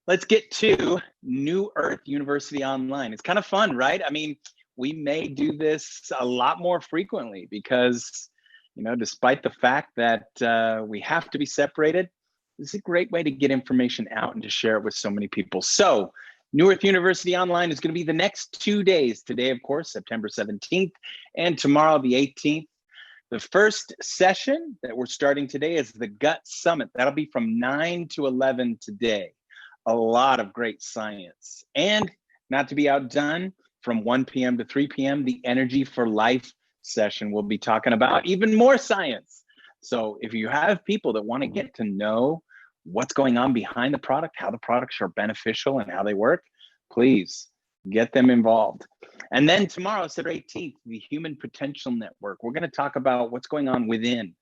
Let's get to New Earth University Online. It's kind of fun, right? I mean, we may do this a lot more frequently because, despite the fact that we have to be separated, this is a great way to get information out and to share it with so many people. So New Earth University Online is going to be the next 2 days. Today, of course, September 17th, and tomorrow, the 18th. The first session that we're starting today is the Gut Summit. That'll be from 9 to 11 today. A lot of great science. And not to be outdone, from 1 p.m. to 3 p.m., the Energy for Life session will be talking about even more science. So if you have people that want to get to know what's going on behind the product, how the products are beneficial and how they work, please get them involved. And then tomorrow, September 18th, the Human Potential Network. We're going to talk about what's going on within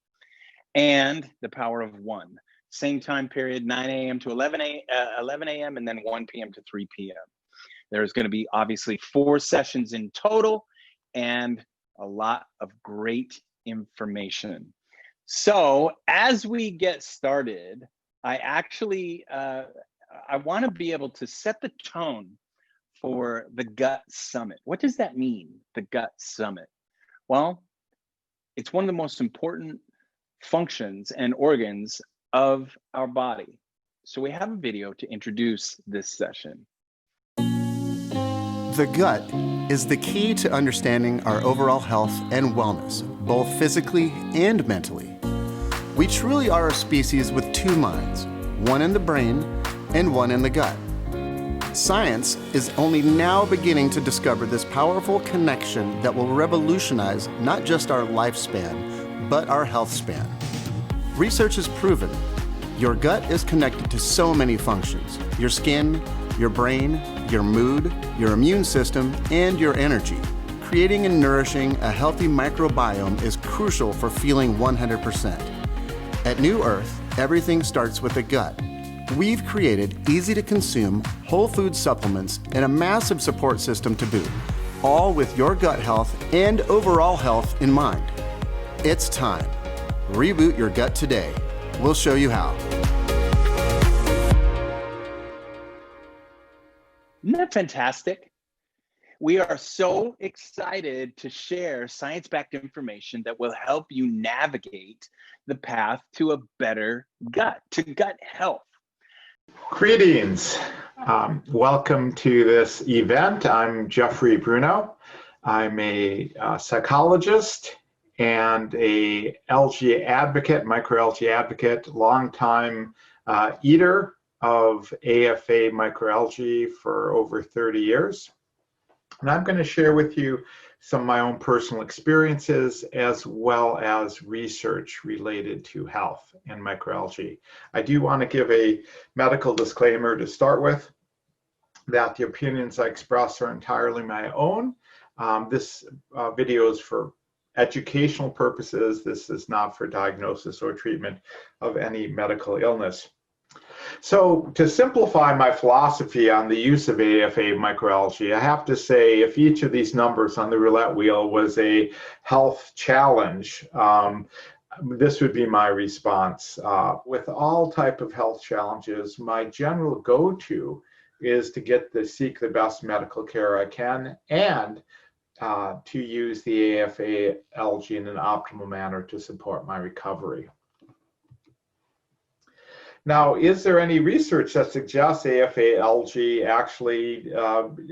and the power of one. Same time period, 9 a.m. to 11 a.m. and then 1 p.m. to 3 p.m. There's going to be obviously 4 sessions in total and a lot of great information. So as we get started, I actually, I want to be able to set the tone for the Gut Summit. What does that mean, the Gut Summit? Well, it's one of the most important functions and organs of our body. So we have a video to introduce this session. The gut is the key to understanding our overall health and wellness, both physically and mentally. We truly are a species with 2 minds, one in the brain and one in the gut. Science is only now beginning to discover this powerful connection that will revolutionize not just our lifespan, but our health span. Research has proven your gut is connected to so many functions: your skin, your brain, your mood, your immune system, and your energy. Creating and nourishing a healthy microbiome is crucial for feeling 100%. At New Earth, everything starts with the gut. We've created easy-to-consume whole food supplements and a massive support system to boot, all with your gut health and overall health in mind. It's time. Reboot your gut today. We'll show you how. Isn't that fantastic? We are so excited to share science-backed information that will help you navigate the path to a better gut, to gut health. Greetings. Welcome to this event. I'm Jeffrey Bruno. I'm a psychologist and a algae advocate, microalgae advocate, longtime eater of AFA microalgae for over 30 years. And I'm going to share with you some of my own personal experiences as well as research related to health and microalgae. I do want to give a medical disclaimer to start with, that the opinions I express are entirely my own. This video is for educational purposes. This is not for diagnosis or treatment of any medical illness. So to simplify my philosophy on the use of AFA microalgae, I have to say if each of these numbers on the roulette wheel was a health challenge, this would be my response. With all type of health challenges, my general go-to is to seek the best medical care I can and to use the AFA algae in an optimal manner to support my recovery. Now, is there any research that suggests AFA algae actually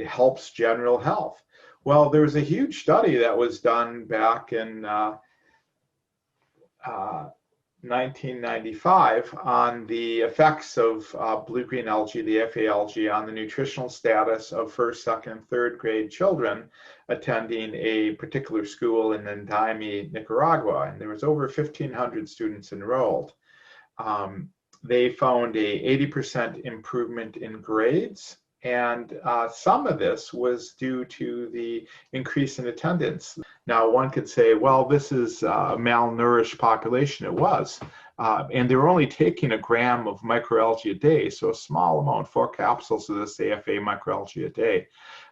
helps general health? Well, there was a huge study that was done back in 1995 on the effects of blue-green algae, the AFA algae, on the nutritional status of first, second, and third grade children attending a particular school in Ndaimi, Nicaragua. And there was over 1,500 students enrolled. They found a 80% improvement in grades, and some of this was due to the increase in attendance. Now, one could say, well, this is a malnourished population. It was. And they were only taking 1 gram of microalgae a day, so a small amount, 4 capsules of this AFA microalgae a day.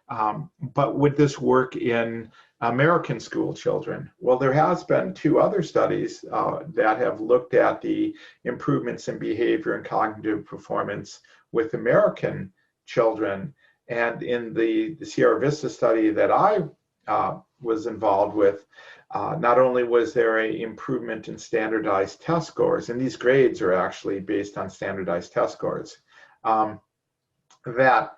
But would this work in American school children. Well, there has been two other studies that have looked at the improvements in behavior and cognitive performance with American children. And in the Sierra Vista study that I was involved with, not only was there an improvement in standardized test scores, and these grades are actually based on standardized test scores, that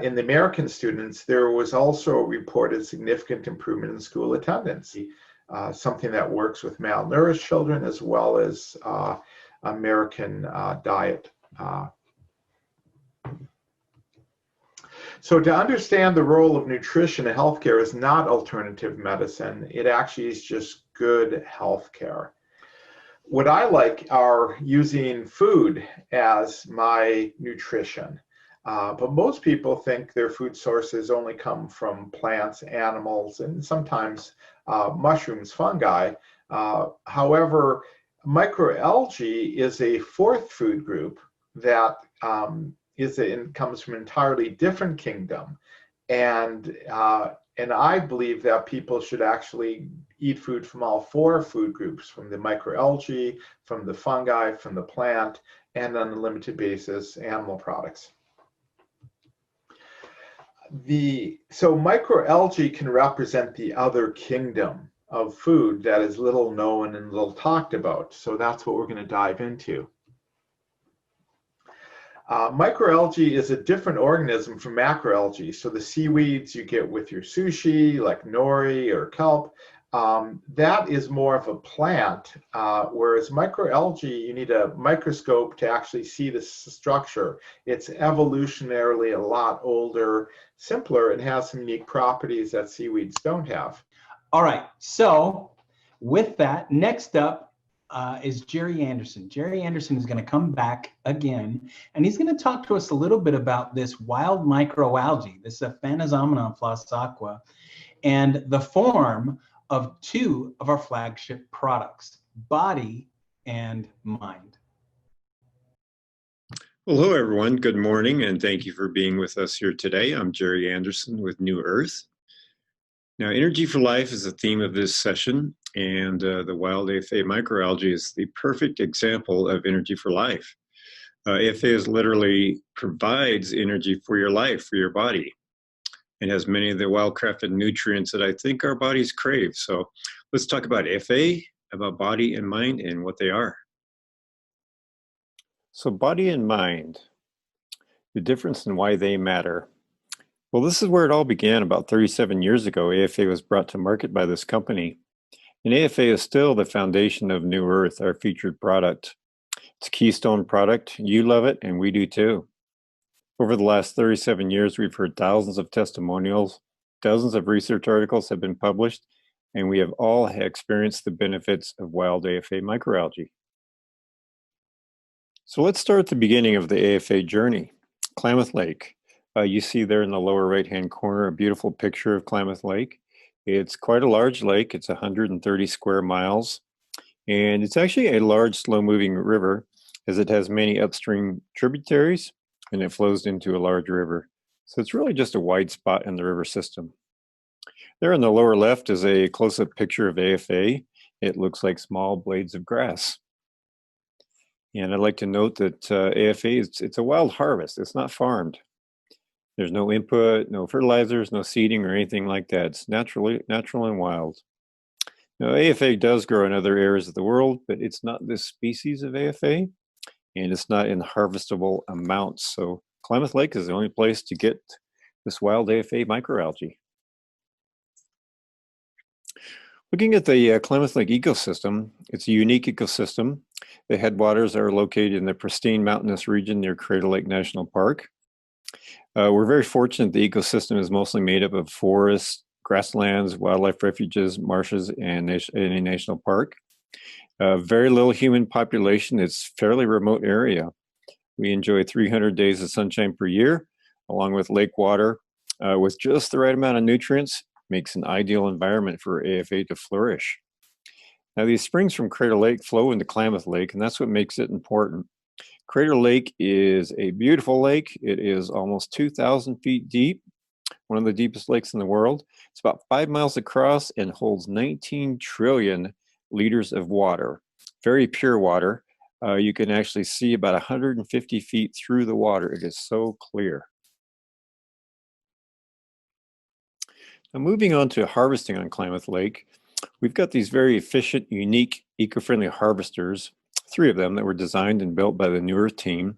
in the American students, there was also a reported significant improvement in school attendance, something that works with malnourished children as well as American diet. So to understand the role of nutrition in healthcare is not alternative medicine. It actually is just good healthcare. What I like are using food as my nutrition. But most people think their food sources only come from plants, animals, and sometimes mushrooms, fungi. However, microalgae is a fourth food group that comes from an entirely different kingdom. And I believe that people should actually eat food from all four food groups, from the microalgae, from the fungi, from the plant, and on a limited basis, animal products. So microalgae can represent the other kingdom of food that is little known and little talked about. So that's what we're going to dive into. Microalgae is a different organism from macroalgae. So the seaweeds you get with your sushi, like nori or kelp, that is more of a plant, whereas microalgae, you need a microscope to actually see the structure. It's evolutionarily a lot older, simpler, and has some unique properties that seaweeds don't have. All right, so with that, next up is Jerry Anderson. Jerry Anderson is going to come back again, and he's going to talk to us a little bit about this wild microalgae, this Aphanizomenon flossaqua, and the form of two of our flagship products, Body and Mind. Well, hello, everyone. Good morning, and thank you for being with us here today. I'm Jerry Anderson with NEU Earth. Now, Energy for Life is the theme of this session, and the wild AFA microalgae is the perfect example of energy for life. AFA literally provides energy for your life, for your body. It has many of the well-crafted nutrients that I think our bodies crave. So let's talk about AFA, about body and mind, and what they are. So body and mind, the difference and why they matter. Well, this is where it all began about 37 years ago. AFA was brought to market by this company. And AFA is still the foundation of NEU Earth, our featured product. It's a keystone product. You love it, and we do too. Over the last 37 years, we've heard thousands of testimonials, dozens of research articles have been published, and we have all experienced the benefits of wild AFA microalgae. So let's start at the beginning of the AFA journey. Klamath Lake. You see there in the lower right-hand corner a beautiful picture of Klamath Lake. It's quite a large lake. It's 130 square miles, and it's actually a large, slow-moving river as it has many upstream tributaries, and it flows into a large river. So it's really just a wide spot in the river system. There in the lower left is a close-up picture of AFA. It looks like small blades of grass. And I'd like to note that AFA, it's a wild harvest. It's not farmed. There's no input, no fertilizers, no seeding or anything like that. It's natural and wild. Now, AFA does grow in other areas of the world, but it's not this species of AFA, and it's not in harvestable amounts. So Klamath Lake is the only place to get this wild AFA microalgae. Looking at the Klamath Lake ecosystem, it's a unique ecosystem. The headwaters are located in the pristine mountainous region near Crater Lake National Park. We're very fortunate the ecosystem is mostly made up of forests, grasslands, wildlife refuges, marshes, and a national park. Very little human population. It's a fairly remote area. We enjoy 300 days of sunshine per year, along with lake water, with just the right amount of nutrients. Makes an ideal environment for AFA to flourish. Now, these springs from Crater Lake flow into Klamath Lake, and that's what makes it important. Crater Lake is a beautiful lake. It is almost 2,000 feet deep one of the deepest lakes in the world. It's about 5 miles across and holds 19 trillion liters of water. Very pure water. You can actually see about 150 feet through the water. It is so clear. Now, moving on to harvesting on Klamath Lake, we've got these very efficient, unique, eco-friendly harvesters, 3 of them that were designed and built by the NEU Earth team.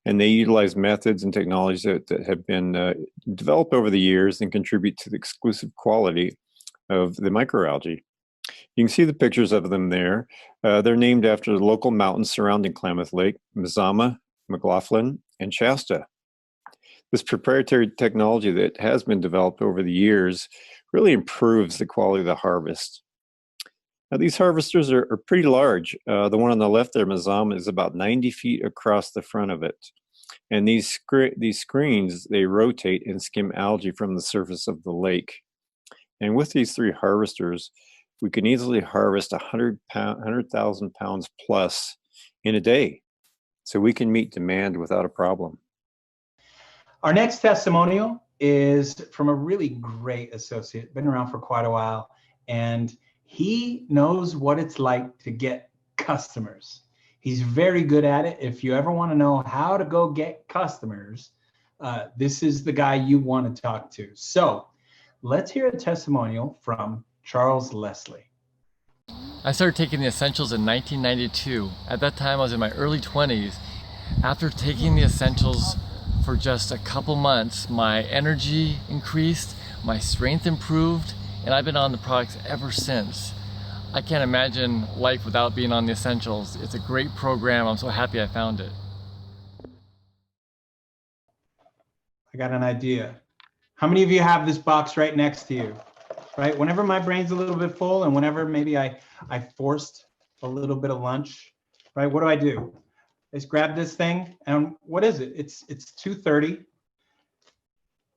And they utilize methods and technologies that have been developed over the years and contribute to the exclusive quality of the microalgae. You can see the pictures of them there. They're named after the local mountains surrounding Klamath Lake, Mazama, McLaughlin, and Shasta. This proprietary technology that has been developed over the years really improves the quality of the harvest. Now, these harvesters are pretty large. The one on the left there, Mazama, is about 90 feet across the front of it. And these screens, they rotate and skim algae from the surface of the lake. And with these 3 harvesters, we can easily harvest 100,000 pounds plus in a day. So we can meet demand without a problem. Our next testimonial is from a really great associate, been around for quite a while, and he knows what it's like to get customers. He's very good at it. If you ever want to know how to go get customers, this is the guy you want to talk to. So let's hear a testimonial from Charles Leslie. I started taking the essentials in 1992. At that time, I was in my early 20s. After taking the essentials for just a couple months, my energy increased, my strength improved, and I've been on the products ever since. I can't imagine life without being on the essentials. It's a great program. I'm so happy I found it. I got an idea. How many of you have this box right next to you? Right? Whenever my brain's a little bit full and whenever maybe I forced a little bit of lunch, right? What do? I just grab this thing and what is it? It's 230.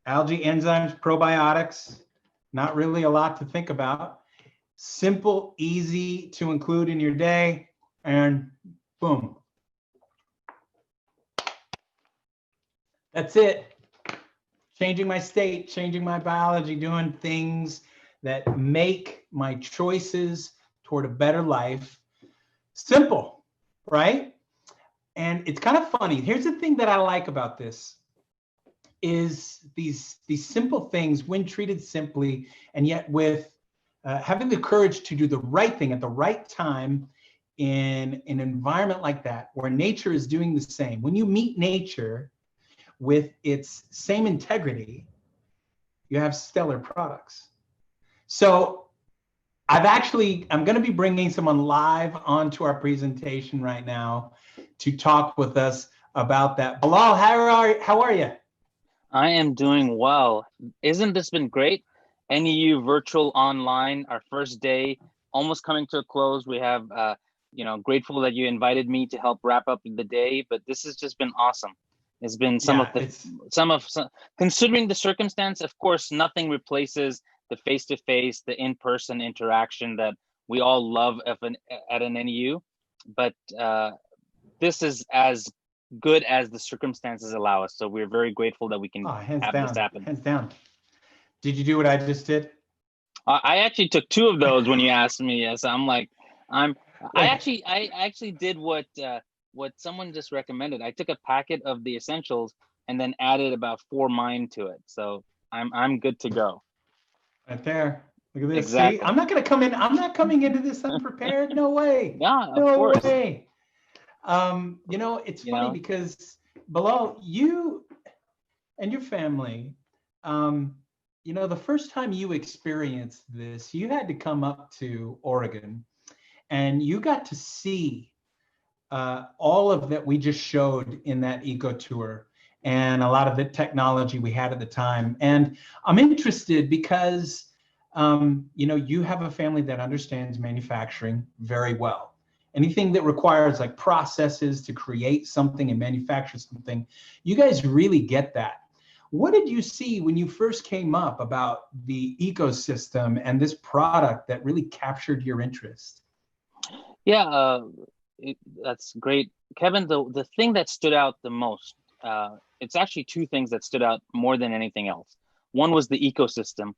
Algae, enzymes, probiotics, not really a lot to think about. Simple, easy to include in your day, and boom. That's it. Changing my state, changing my biology, doing things that make my choices toward a better life simple, right? And it's kind of funny. Here's the thing that I like about this is these simple things, when treated simply, and yet with having the courage to do the right thing at the right time in an environment like that, where nature is doing the same. When you meet nature with its same integrity, you have stellar products. So I'm going to be bringing someone live onto our presentation right now to talk with us about that. Bilal, how are you? I am doing well. Isn't this been great? NEU Virtual Online, our first day, almost coming to a close. We have, grateful that you invited me to help wrap up the day, but this has just been awesome. It's been considering the circumstance, of course, nothing replaces the face-to-face, the in-person interaction that we all love at an NEU, but this is as good as the circumstances allow us. So we're very grateful that we can have this happen. Hands down. Did you do what I just did? I actually took 2 of those when you asked me. Yes, I actually did what someone just recommended. I took a packet of the essentials and then added about 4 mine to it. So I'm good to go. Right there. Look at this. Exactly. See, I'm not coming into this unprepared. No way. Yeah, of course. No way. It's funny because Bilal, you and your family, the first time you experienced this, you had to come up to Oregon and you got to see all of that we just showed in that eco tour and a lot of the technology we had at the time. And I'm interested because, you have a family that understands manufacturing very well. Anything that requires like processes to create something and manufacture something, you guys really get that. What did you see when you first came up about the ecosystem and this product that really captured your interest? Yeah, that's great. Kevin, the thing that stood out the most, it's actually 2 things that stood out more than anything else. One was the ecosystem.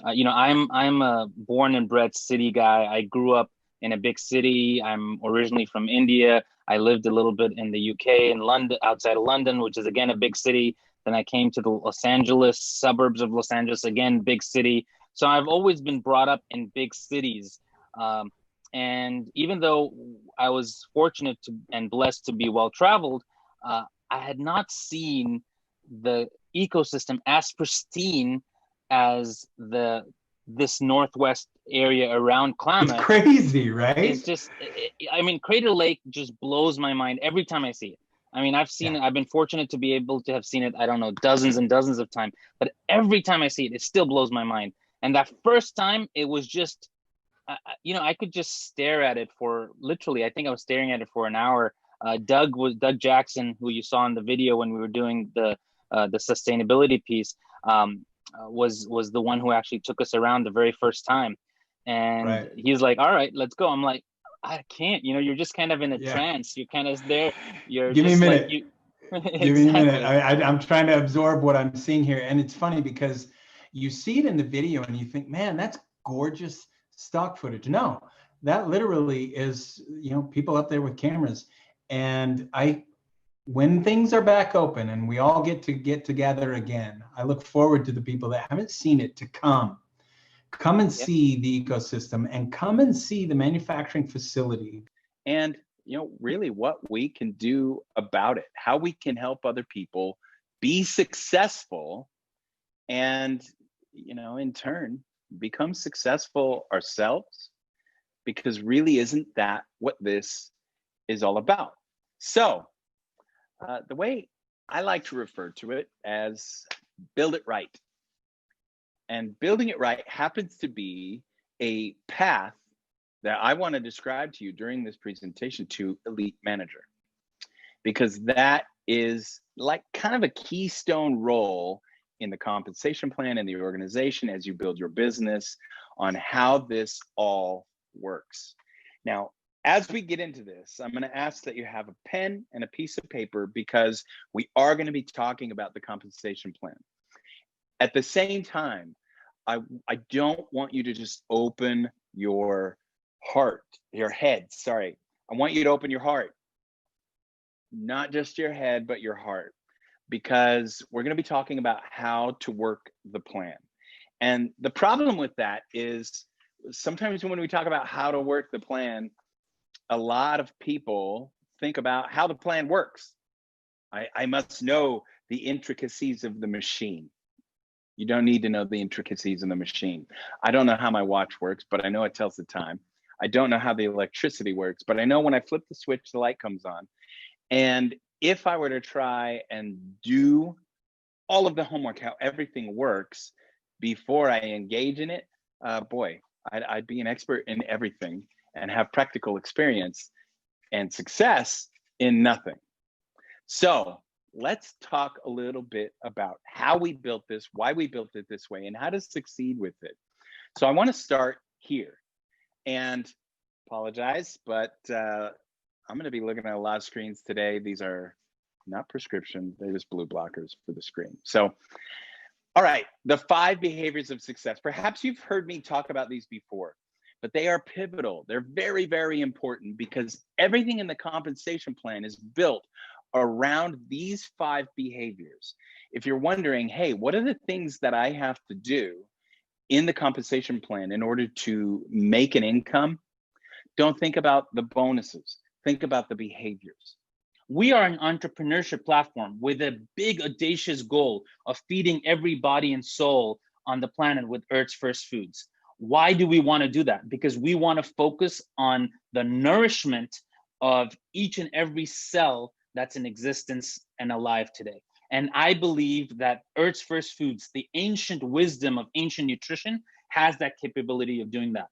I'm a born and bred city guy. I grew up in a big city. I'm originally from India. I lived a little bit in the UK, in London, outside of London, which is again a big city. Then I came to the Los Angeles suburbs of Los Angeles, again, big city. So I've always been brought up in big cities. And even though I was fortunate and blessed to be well traveled, I had not seen the ecosystem as pristine as this northwest area around Klamath. It's crazy, right? It's just, I mean, Crater Lake just blows my mind every time I see it. I mean, I've seen it. I've been fortunate to be able to have seen it, I don't know, dozens and dozens of times. But every time I see it, it still blows my mind. And that first time, it was just, I could just stare at it for literally, I think I was staring at it for an hour. Doug Jackson, who you saw in the video when we were doing the sustainability piece, was the one who actually took us around the very first time. And he's like, all right, let's go. I'm like, I can't, you're just kind of in a trance. You're kind of there. Give me a minute. Exactly. Give me a minute. I'm trying to absorb what I'm seeing here. And it's funny because you see it in the video and you think, man, that's gorgeous stock footage. No, that literally is, people up there with cameras. And when things are back open and we all get together again, I look forward to the people that haven't seen it to come and see the ecosystem and come and see the manufacturing facility. And, really what we can do about it, how we can help other people be successful and, in turn, become successful ourselves, because really isn't that what this is all about? So the way I like to refer to it as build it right. And building it right happens to be a path that I want to describe to you during this presentation to elite manager, because that is like kind of a keystone role in the compensation plan and the organization as you build your business on how this all works. Now, as we get into this, I'm going to ask that you have a pen and a piece of paper, because we are going to be talking about the compensation plan. At the same time, I don't want you to just open your head. I want you to open your heart, not just your head, but your heart, because we're going to be talking about how to work the plan. And the problem with that is sometimes when we talk about how to work the plan, a lot of people think about how the plan works. I must know the intricacies of the machine. You don't need to know the intricacies of the machine. I don't know how my watch works, but I know it tells the time. I don't know how the electricity works, but I know when I flip the switch, the light comes on. And if I were to try and do all of the homework, how everything works before I engage in it, I'd be an expert in everything and have practical experience and success in nothing. So let's talk a little bit about how we built this, why we built it this way, and how to succeed with it. So I want to start here, and apologize, but I'm going to be looking at a lot of screens today. These are not prescription, they're just blue blockers for the screen. So, all right, the 5 behaviors of success. Perhaps you've heard me talk about these before, but they are pivotal. They're very, very important, because everything in the compensation plan is built around these 5 behaviors. If you're wondering, hey, what are the things that I have to do in the compensation plan in order to make an income? Don't think about the bonuses. Think about the behaviors. We are an entrepreneurship platform with a big, audacious goal of feeding every body and soul on the planet with Earth's first foods. Why do we want to do that? Because we want to focus on the nourishment of each and every cell that's in existence and alive today. And I believe that Earth's first foods, the ancient wisdom of ancient nutrition, has that capability of doing that.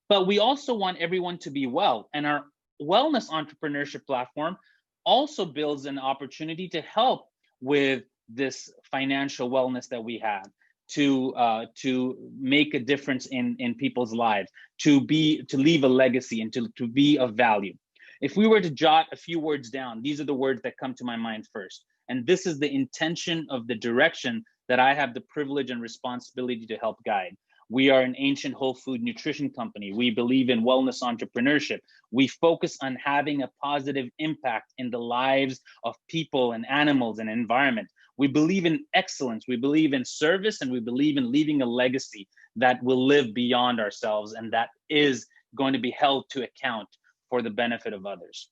But we also want everyone to be well. And our wellness entrepreneurship platform also builds an opportunity to help with this financial wellness that we have, to make a difference in people's lives, to leave a legacy, and to be of value. If we were to jot a few words down, these are the words that come to my mind first. And this is the intention of the direction that I have the privilege and responsibility to help guide. We are an ancient whole food nutrition company. We believe in wellness entrepreneurship. We focus on having a positive impact in the lives of people and animals and environment. We believe in excellence. We believe in service, and we believe in leaving a legacy that will live beyond ourselves and that is going to be held to account for the benefit of others.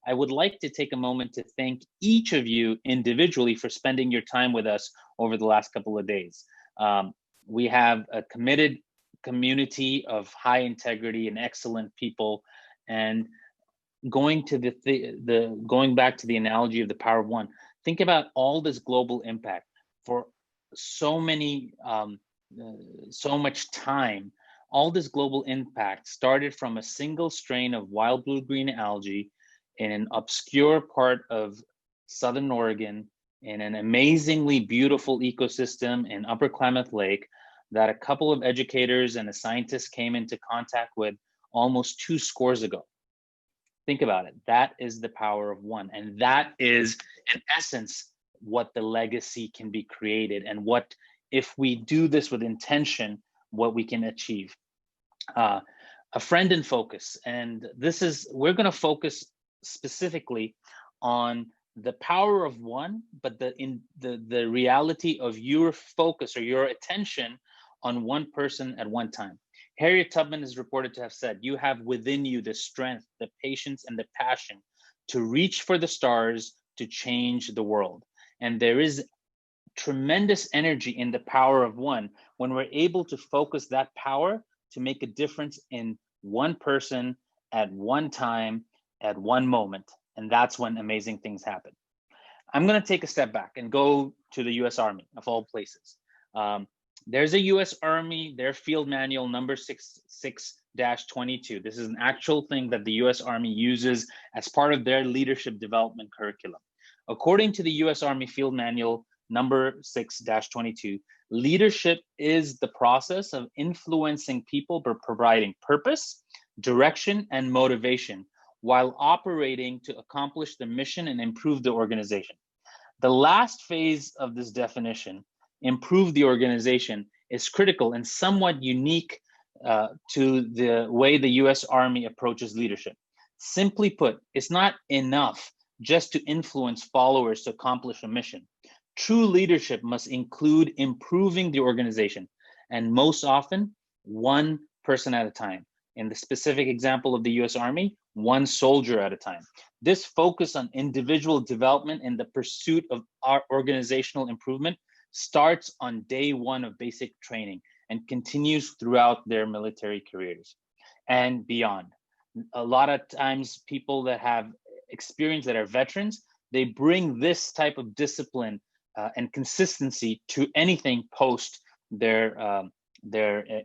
I would like to take a moment to thank each of you individually for spending your time with us over the last couple of days. We have a committed community of high integrity and excellent people. And going to going back to the analogy of the power of one, think about all this global impact for so much time. All this global impact started from a single strain of wild blue-green algae in an obscure part of Southern Oregon, in an amazingly beautiful ecosystem in Upper Klamath Lake that a couple of educators and a scientist came into contact with almost 2 scores ago. Think about it. That is the power of one. And that is, in essence, what the legacy can be created, and what, if we do this with intention, what we can achieve. A friend in focus. And this is, we're going to focus specifically on the power of one, but the reality of your focus or your attention on one person at one time. Harriet Tubman is reported to have said, "You have within you the strength, the patience, and the passion to reach for the stars, to change the world." And there is tremendous energy in the power of one when we're able to focus that power to make a difference in one person at one time, at one moment. And that's when amazing things happen. I'm going to take a step back and go to the US Army, of all places. There's a US Army, their field manual number 66-22. This is an actual thing that the US Army uses as part of their leadership development curriculum. According to the US Army field manual number 6-22, leadership is the process of influencing people by providing purpose, direction, and motivation while operating to accomplish the mission and improve the organization. The last phase of this definition, improve the organization, is critical and somewhat unique to the way the US Army approaches leadership. Simply put, it's not enough just to influence followers to accomplish a mission. True leadership must include improving the organization, and most often, one person at a time. In the specific example of the US Army, one soldier at a time. This focus on individual development and the pursuit of our organizational improvement starts on day one of basic training and continues throughout their military careers and beyond. A lot of times people that have experience, that are veterans, they bring this type of discipline and consistency to anything post their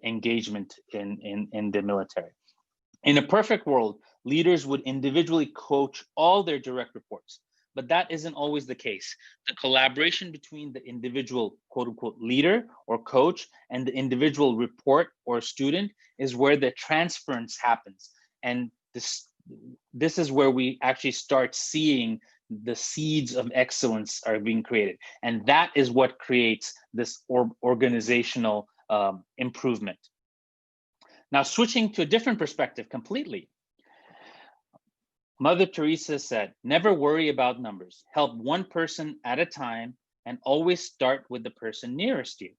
engagement in the military. In a perfect world, leaders would individually coach all their direct reports, but that isn't always the case. The collaboration between the individual quote unquote leader or coach and the individual report or student is where the transference happens. And this is where we actually start seeing the seeds of excellence are being created. And that is what creates this organizational improvement. Now, switching to a different perspective completely, Mother Teresa said, "Never worry about numbers. Help one person at a time and always start with the person nearest you."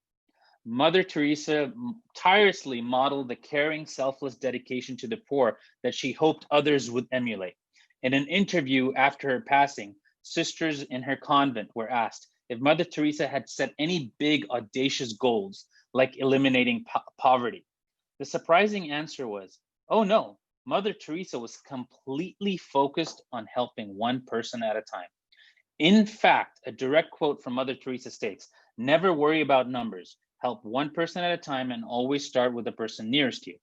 Mother Teresa tirelessly modeled the caring, selfless dedication to the poor that she hoped others would emulate. In an interview after her passing, sisters in her convent were asked if Mother Teresa had set any big, audacious goals, like eliminating poverty. The surprising answer was, "Oh no, Mother Teresa was completely focused on helping one person at a time." In fact, a direct quote from Mother Teresa states, "Never worry about numbers. Help one person at a time and always start with the person nearest you."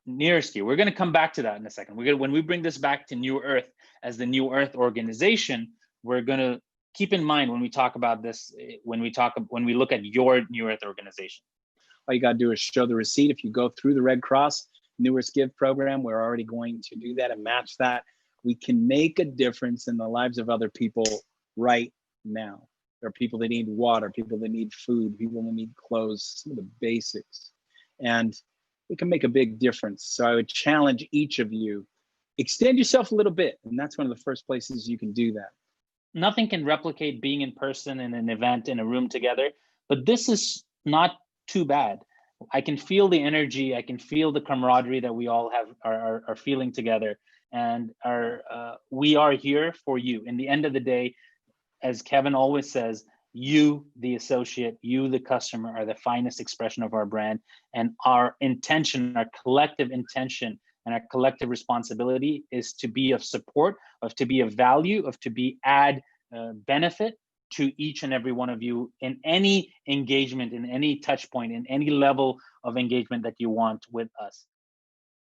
Nearest you. We're going to come back to that in a second. When we bring this back to New Earth as the New Earth organization, we're going to keep in mind when we talk about this, when we look at your New Earth organization. All you got to do is show the receipt. If you go through the Red Cross New Earth Give program, we're already going to do that and match that. We can make a difference in the lives of other people right now. There are people that need water, people that need food, people that need clothes, some of the basics. And it can make a big difference. So I would challenge each of you, extend yourself a little bit. And that's one of the first places you can do that. Nothing can replicate being in person in an event, in a room together, but this is not too bad. I can feel the energy. I can feel the camaraderie that we all are feeling together, and we are here for you. In the end of the day, as Kevin always says, you, the associate, you, the customer, are the finest expression of our brand, and our intention, our collective intention, and our collective responsibility is to be of support, of to be of value, of to be add benefit to each and every one of you in any engagement, in any touch point, in any level of engagement that you want with us.